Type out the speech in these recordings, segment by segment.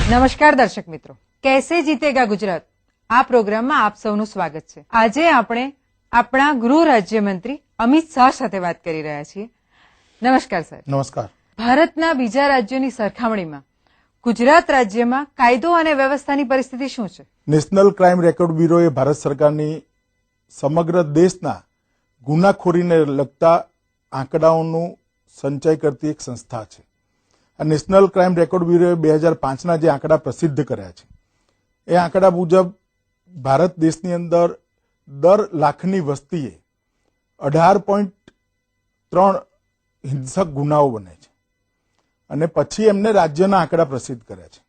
નમસ્કાર દર્શક મિત્રો, कैसे जीतेगा गुजरात આ પ્રોગ્રામમાં આપ સૌનું સ્વાગત છે। આજે આપણે આપણા ગૃહ રાજ્યમંત્રી અમિત શાહ સાથે વાત કરી રહ્યા છીએ। નમસ્કાર સર। નમસ્કાર। ભારતના બીજા રાજ્યોની સરખામણીમાં ગુજરાત રાજ્યમાં કાયદો અને વ્યવસ્થાની પરિસ્થિતિ શું છે? નેશનલ ક્રાઇમ રેકોર્ડ બ્યુરોએ ભારત સરકારની સમગ્ર દેશના ગુનાખોરીને લગતા આંકડાઓનું સંચય કરતી એક સંસ્થા છે। આ નેશનલ ક્રાઇમ રેકોર્ડ બ્યુરોએ 2005ના જે આંકડા પ્રસિદ્ધ કર્યા છે એ આંકડા મુજબ ભારત દેશની અંદર દર લાખની વસ્તીએ 18.3 હિંસક ગુનાઓ બને છે અને પછી એમને રાજ્યના આંકડા પ્રસિદ્ધ કર્યા છે।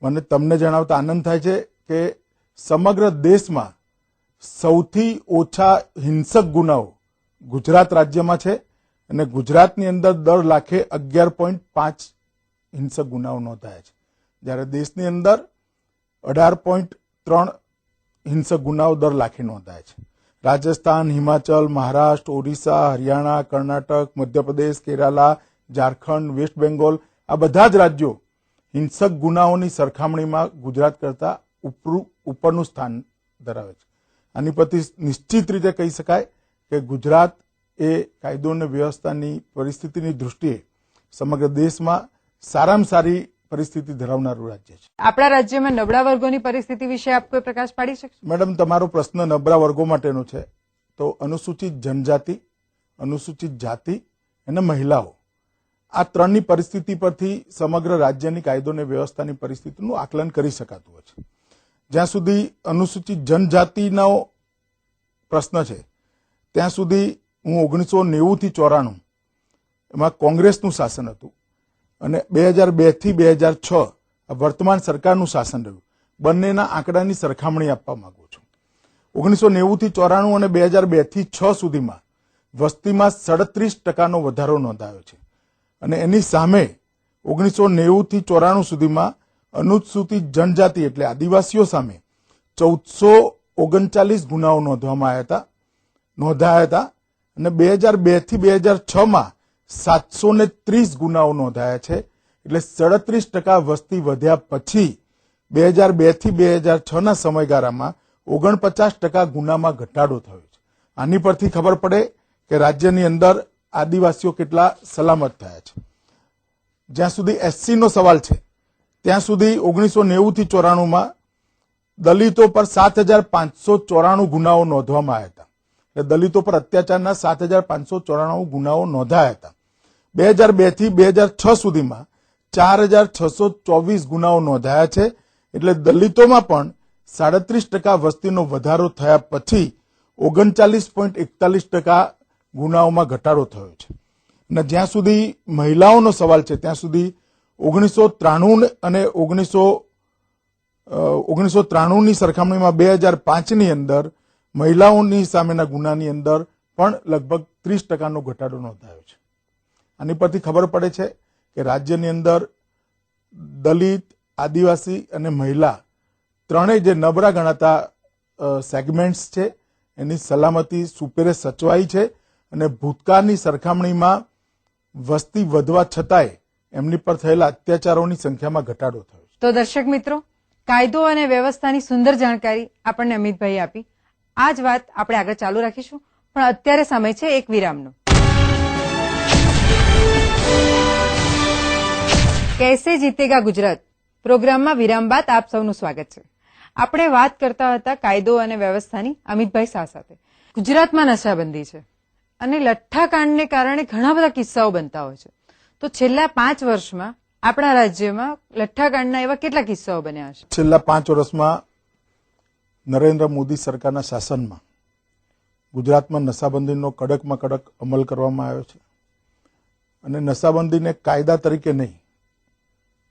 મને તમને જણાવતા આનંદ થાય છે કે સમગ્ર દેશમાં સૌથી ઓછા હિંસક ગુનાઓ ગુજરાત રાજ્યમાં છે અને ગુજરાતની અંદર દર લાખે 11.5 હિંસક ગુનાઓ નોંધાયા છે, જ્યારે દેશની અંદર 18.3 હિંસક ગુનાઓ દર લાખે નોંધાયા છે। રાજસ્થાન, હિમાચલ, મહારાષ્ટ્ર, ઓરિસ્સા, હરિયાણા, કર્ણાટક, મધ્યપ્રદેશ, કેરાલા, ઝારખંડ, વેસ્ટ બેંગોલ આ બધા જ રાજ્યો હિંસક ગુનાઓની સરખામણીમાં ગુજરાત કરતા ઉપરનું સ્થાન ધરાવે છે। આની પરથી નિશ્ચિત રીતે કહી શકાય કે ગુજરાત એ કાયદો અને વ્યવસ્થાની પરિસ્થિતિની દૃષ્ટિએ સમગ્ર દેશમાં સારામાં સારી પરિસ્થિતિ ધરાવનારું રાજ્ય છે। આપણા રાજ્યમાં નબળા વર્ગોની પરિસ્થિતિ વિશે આપ કોઈ પ્રકાશ પાડી શકશો? મેડમ, તમારો પ્રશ્ન નબળા વર્ગો માટેનો છે તો અનુસૂચિત જનજાતિ, અનુસૂચિત જાતિ અને મહિલાઓ આ ત્રણની પરિસ્થિતિ પરથી સમગ્ર રાજ્યની કાયદો અને વ્યવસ્થાની પરિસ્થિતિનું આકલન કરી શકાતું હોય છે। જ્યાં સુધી અનુસૂચિત જનજાતિનો પ્રશ્ન છે ત્યાં સુધી હું 1990 થી 94 એમાં કોંગ્રેસનું શાસન હતું અને 2002 થી 2006 વર્તમાન સરકારનું શાસન રહ્યું। બંનેના આંકડાની સરખામણી આપવા માંગુ છું। 1990 થી 94 અને 2002 થી 6 સુધીમાં વસ્તીમાં 37% વધારો નોંધાયો છે અને એની સામે 1990 થી 94 સુધીમાં અનુસૂચિત જનજાતિ એટલે આદિવાસીઓ સામે 1439 ગુનાઓ નોંધાયા હતા અને 2002 થી 2006માં 730 ગુનાઓ નોંધાયા છે। એટલે 37% વસ્તી વધ્યા પછી 2002 થી 2006ના સમયગાળામાં 49% ગુનામાં ઘટાડો થયો છે। આની પરથી ખબર પડે કે રાજ્યની અંદર આદિવાસીઓ કેટલા સલામત થયા છે। જ્યાં સુધી એસસી નો સવાલ છે ત્યાં સુધી 1990 થી 94માં દલિતો પર 7594 ગુનાઓ નોંધવામાં આવ્યા હતા। દલિતો પર અત્યાચારના 7594 ગુનાઓ નોંધાયા હતા। 2002 થી 2006 સુધીમાં 4624 ગુનાઓ નોંધાયા છે। એટલે દલિતોમાં પણ 37% વસ્તીનો વધારો થયા પછી 39.41% ગુનાઓમાં ઘટાડો થયો છે। અને જ્યાં સુધી મહિલાઓનો સવાલ છે ત્યાં સુધી 1993 અને 1993ની સરખામણીમાં 2005ની અંદર મહિલાઓની સામેના ગુનાની અંદર પણ લગભગ 30%નો ઘટાડો નોંધાયો છે। આની પરથી ખબર પડે છે કે રાજ્યની અંદર દલિત, આદિવાસી અને મહિલા ત્રણેય જે નબળા ગણાતા સેગમેન્ટ્સ છે એની સલામતી સુપેરે સચવાઈ છે અને ભૂતકાળની સરખામણીમાં વસ્તી વધવા છતાંય એમની પર થયેલા અત્યાચારોની સંખ્યામાં ઘટાડો થયો છે। તો દર્શક મિત્રો, કાયદો અને વ્યવસ્થાની સુંદર જાણકારી આપણને અમિતભાઈ આપી। આ જ વાત આપણે આગળ ચાલુ રાખીશું, પણ અત્યારે સમય છે એક વિરામનો। कैसे जीतेगा गुजरात પ્રોગ્રામમાં વિરામ બાદ આપ સૌનું સ્વાગત છે। આપણે વાત કરતા હતા કાયદો અને વ્યવસ્થાની અમિતભાઈ શાહ સાથે। ગુજરાતમાં નશાબંધી છે અને લઠ્ઠાકાંડને કારણે ઘણા બધા કિસ્સાઓ બનતા હોય છે, તો છેલ્લા 5 વર્ષમાં આપણા રાજ્યમાં લઠ્ઠાકાંડના એવા કેટલા કિસ્સાઓ બન્યા હશે? છેલ્લા 5 વર્ષમાં નરેન્દ્ર મોદી સરકારના શાસનમાં ગુજરાતમાં નશાબંધીનો કડકમાં કડક અમલ કરવામાં આવ્યો છે અને નશાબંધીને કાયદા તરીકે નહીં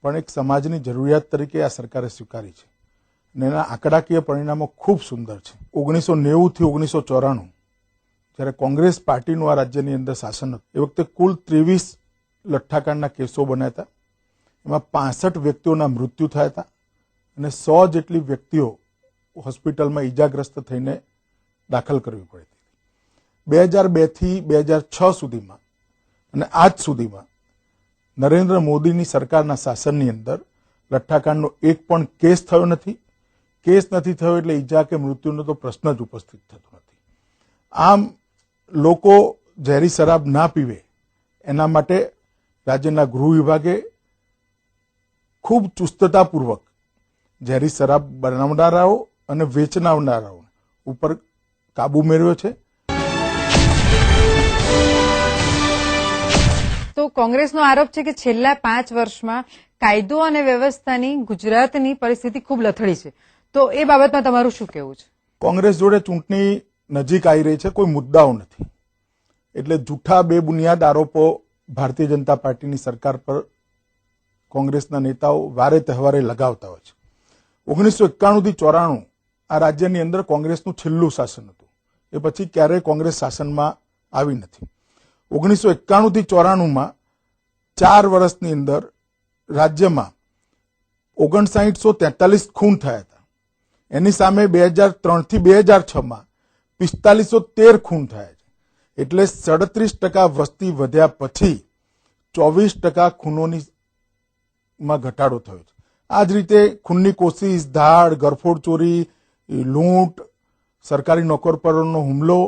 પણ એક સમાજની જરૂરિયાત તરીકે આ સરકારે સ્વીકારી છે અને એના આંકડાકીય પરિણામો ખૂબ સુંદર છે। 1990 થી 1994 જ્યારે કોંગ્રેસ પાર્ટીનું આ રાજ્યની અંદર શાસન હતું એ વખતે કુલ 23 લઠ્ઠાકાંડના કેસો બન્યા હતા। એમાં 65 વ્યક્તિઓના મૃત્યુ થયા હતા અને 100 જેટલી વ્યક્તિઓ હોસ્પિટલમાં ઈજાગ્રસ્ત થઈને દાખલ કરવી પડી હતી। 2002 થી 2006 સુધીમાં અને આજ સુધીમાં નરેન્દ્ર મોદીની સરકારના શાસનની અંદર લઠ્ઠાકાંડનો એક પણ કેસ થયો નથી. કેસ નથી થયો એટલે ઈજા કે મૃત્યુનો તો પ્રશ્ન જ ઉપસ્થિત થતો નથી. આમ લોકો ઝેરી શરાબ ના પીવે એના માટે રાજ્યના ગૃહ વિભાગે ખૂબ ચુસ્તતાપૂર્વક ઝેરી શરાબ બનાવનારાઓ અને વેચનારાઓ ઉપર કાબુ મેળવ્યો છે. તો કોંગ્રેસનો આરોપ છે કે છેલ્લા 5 વર્ષમાં કાયદો અને વ્યવસ્થાની ગુજરાતની પરિસ્થિતિ ખૂબ લથડી છે. તો એ બાબતમાં તમારું શું કહેવું છે? કોંગ્રેસ જોડે ચૂંટણી નજીક આવી રહી છે, કોઈ મુદ્દાઓ નથી, એટલે જૂઠા બેબુનિયાદ આરોપો ભારતીય જનતા પાર્ટીની સરકાર પર કોંગ્રેસના નેતાઓ વારે તહેવારે લગાવતા હોય છે. 1991 થી 94 આ રાજ્યની અંદર કોંગ્રેસનું છેલ્લું શાસન હતું. એ પછી ક્યારેય કોંગ્રેસ શાસનમાં આવી નથી. 1991 થી 94 4 વર્ષની અંદર રાજ્યમાં 5943 ખૂન થયા હતા. એની સામે 2003 થી 2006 4513 ખૂન થયા છે. એટલે 37% વસ્તી વધ્યા પછી 24% ખૂનોની માં ઘટાડો થયો છે. આ જ રીતે ખૂનની કોશિશ, ધાડ, ગરફોડ ચોરી, લૂંટ, સરકારી નોકર પરનો હુમલો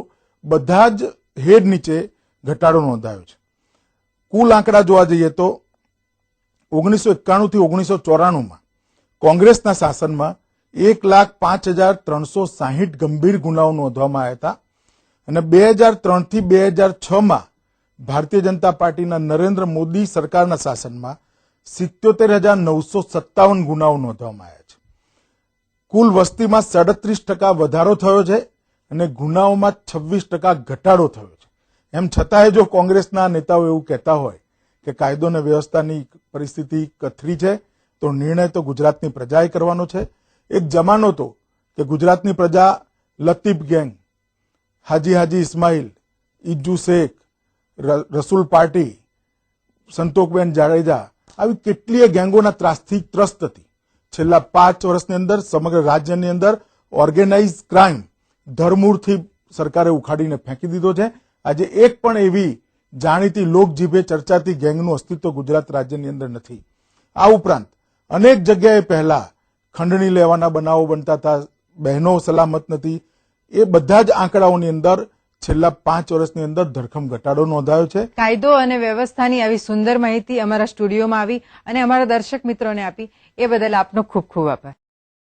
બધા જ હેડ નીચે ઘટાડો નોંધાયો છે. કુલ આંકડા જોવા જઈએ તો 1991 થી 1994 કોંગ્રેસના શાસનમાં 1,05,360 ગંભીર ગુનાઓ નોંધવામાં આવ્યા હતા અને 2003 થી 2006 ભારતીય જનતા પાર્ટીના નરેન્દ્ર મોદી સરકારના શાસનમાં 77,957 ગુનાઓ નોંધવામાં આવ્યા છે. કુલ વસ્તીમાં 37% વધારો થયો છે અને ગુનાઓમાં 26% ઘટાડો થયો છે. એમ છતાંય જો કોંગ્રેસના નેતાઓ એવું કહેતા હોય કે કાયદો અને વ્યવસ્થાની પરિસ્થિતિ કથળી છે, તો નિર્ણય તો ગુજરાતની પ્રજાએ કરવાનો છે. એક જમાનો હતો કે ગુજરાતની પ્રજા લતીફ ગેંગ, હાજી ઇસ્માઇલ, ઇજ્જુ શેખ, રસુલ પાર્ટી, સંતોકબેન જાડેજા આવી કેટલીય ગેંગોના ત્રાસથી ત્રસ્ત હતી. છેલ્લા 5 વર્ષની અંદર સમગ્ર રાજ્યની અંદર ઓર્ગેનાઇઝ ક્રાઇમ ધરમૂળથી સરકારે ઉખાડીને ફેંકી દીધો છે. આજે એક પણ એવી જાણીતી લોકજીભે ચર્ચાતી ગેંગનું અસ્તિત્વ ગુજરાત રાજ્યની અંદર નથી. આ ઉપરાંત અનેક જગ્યાએ પહેલા ખંડણી લેવાના બનાવો બનતા હતા, બહેનો સલામત નથી. એ બધા જ આંકડાઓની અંદર છેલ્લા 5 વર્ષની અંદર ધરખમ ઘટાડો નોંધાયો છે. કાયદો અને વ્યવસ્થાની આવી સુંદર માહિતી અમારા સ્ટુડિયોમાં આવી અને અમારા દર્શક મિત્રોને આપી એ બદલ આપનો ખૂબ ખૂબ આભાર.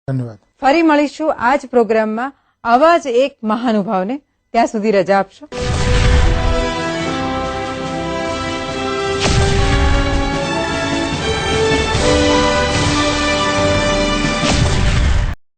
ધન્યવાદ. ફરી મળીશું આ જ પ્રોગ્રામમાં આવા જ એક મહાનુભાવને. ત્યાં સુધી રજા આપશો.